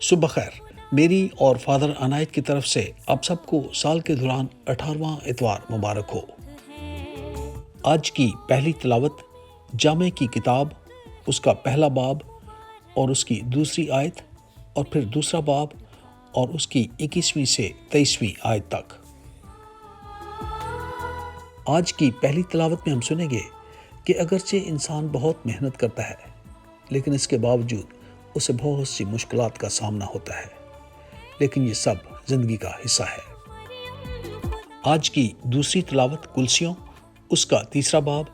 صبح خیر، میری اور فادر عنایت کی طرف سے آپ سب کو سال کے دوران 18واں اتوار مبارک ہو۔ آج کی پہلی تلاوت جامع کی کتاب، اس کا پہلا باب اور اس کی دوسری آیت، اور پھر دوسرا باب اور اس کی 21ویں سے 23ویں آیت تک۔ آج کی پہلی تلاوت میں ہم سنیں گے کہ اگرچہ انسان بہت محنت کرتا ہے لیکن اس کے باوجود اسے بہت سی مشکلات کا سامنا ہوتا ہے، لیکن یہ سب زندگی کا حصہ ہے۔ آج کی دوسری تلاوت کلسیوں، اس کا تیسرا باب،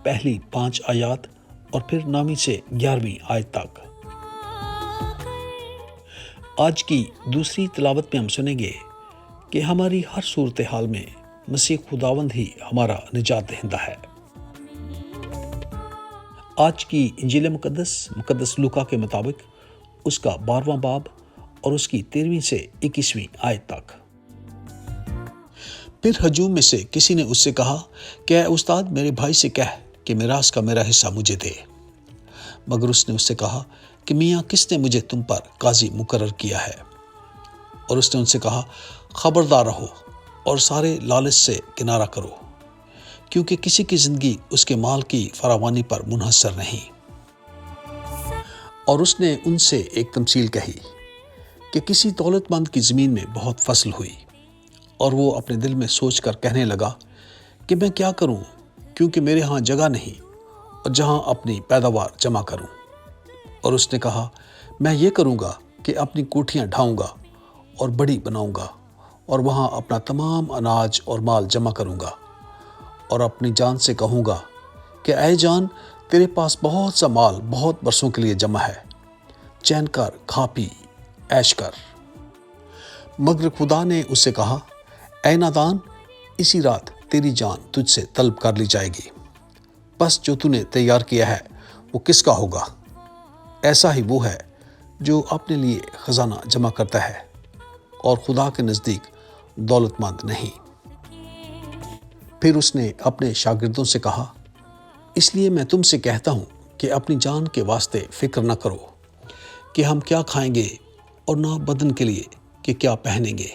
پہلی 5 آیات اور پھر 9ویں سے 11ویں آیت تک۔ آج کی دوسری تلاوت میں ہم سنیں گے کہ ہماری ہر صورتحال میں مسیح خداوند ہی ہمارا نجات دہندہ ہے۔ آج کی انجیل مقدس لوکا کے مطابق اس کا 12واں باب اور اس کی 13ویں سے 21ویں آیت تک۔ پھر ہجوم میں سے کسی نے اس سے کہا کہ اے استاد، میرے بھائی سے کہہ کہ میراث کا میرا حصہ مجھے دے۔ مگر اس نے اس سے کہا کہ میاں، کس نے مجھے تم پر قاضی مقرر کیا ہے؟ اور اس نے ان سے کہا، خبردار رہو اور سارے لالچ سے کنارہ کرو، کیونکہ کسی کی زندگی اس کے مال کی فراوانی پر منحصر نہیں۔ اور اس نے ان سے ایک تمثیل کہی کہ کسی دولت مند کی زمین میں بہت فصل ہوئی، اور وہ اپنے دل میں سوچ کر کہنے لگا کہ میں کیا کروں، کیونکہ میرے ہاں جگہ نہیں اور جہاں اپنی پیداوار جمع کروں۔ اور اس نے کہا، میں یہ کروں گا کہ اپنی کوٹھیاں ڈھاؤں گا اور بڑی بناؤں گا، اور وہاں اپنا تمام اناج اور مال جمع کروں گا، اور اپنی جان سے کہوں گا کہ اے جان، تیرے پاس بہت سا مال بہت برسوں کے لیے جمع ہے، چین کر، کھا پی، عیش کر۔ مگر خدا نے اس سے کہا، اے نادان، اسی رات تیری جان تجھ سے طلب کر لی جائے گی۔ بس جو تو نے تیار کیا ہے وہ کس کا ہوگا؟ ایسا ہی وہ ہے جو اپنے لیے خزانہ جمع کرتا ہے اور خدا کے نزدیک دولت مند نہیں۔ پھر اس نے اپنے شاگردوں سے کہا، اس لیے میں تم سے کہتا ہوں کہ اپنی جان کے واسطے فکر نہ کرو کہ ہم کیا کھائیں گے، اور نہ بدن کے لیے کہ کیا پہنیں گے،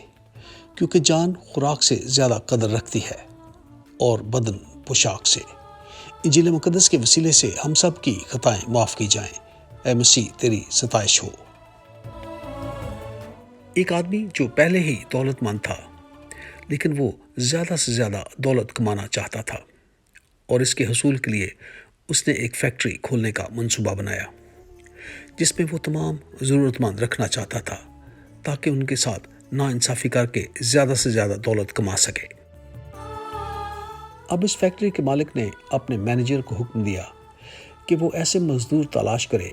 کیونکہ جان خوراک سے زیادہ قدر رکھتی ہے اور بدن پوشاک سے۔ انجیل مقدس کے وسیلے سے ہم سب کی خطائیں معاف کی جائیں۔ اے مسیح، تیری ستائش ہو۔ ایک آدمی جو پہلے ہی دولت مند تھا، لیکن وہ زیادہ سے زیادہ دولت کمانا چاہتا تھا، اور اس کے حصول کے لیے اس نے ایک فیکٹری کھولنے کا منصوبہ بنایا جس میں وہ تمام ضرورت مند رکھنا چاہتا تھا تاکہ ان کے ساتھ ناانصافی کر کے زیادہ سے زیادہ دولت کما سکے۔ اب اس فیکٹری کے مالک نے اپنے مینیجر کو حکم دیا کہ وہ ایسے مزدور تلاش کرے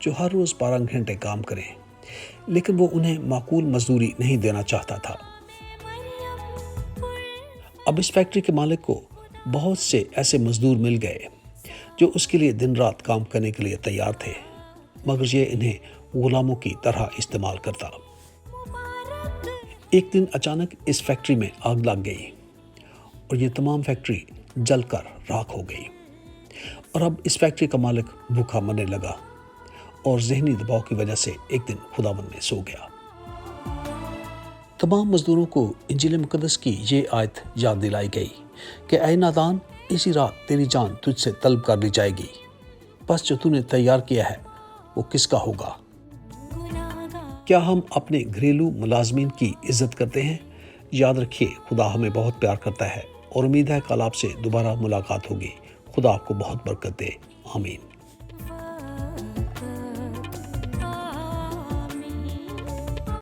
جو ہر روز 12 گھنٹے کام کریں، لیکن وہ انہیں معقول مزدوری نہیں دینا چاہتا تھا۔ اب اس فیکٹری کے مالک کو بہت سے ایسے مزدور مل گئے جو اس کے لیے دن رات کام کرنے کے لیے تیار تھے، مگر یہ انہیں غلاموں کی طرح استعمال کرتا۔ ایک دن اچانک اس فیکٹری میں آگ لگ گئی اور یہ تمام فیکٹری جل کر راکھ ہو گئی، اور اب اس فیکٹری کا مالک بھوکا مرنے لگا، اور ذہنی دباؤ کی وجہ سے ایک دن خداوند میں سو گیا۔ تمام مزدوروں کو انجیل مقدس کی یہ آیت یاد دلائی گئی کہ اے نادان، اسی رات تیری جان تجھ سے طلب کر لی جائے گی۔ بس جو تو نے تیار کیا ہے وہ کس کا ہوگا؟ کیا ہم اپنے گھریلو ملازمین کی عزت کرتے ہیں؟ یاد رکھیے، خدا ہمیں بہت پیار کرتا ہے، اور امید ہے کل آپ سے دوبارہ ملاقات ہوگی۔ خدا آپ کو بہت برکت دے۔ آمین۔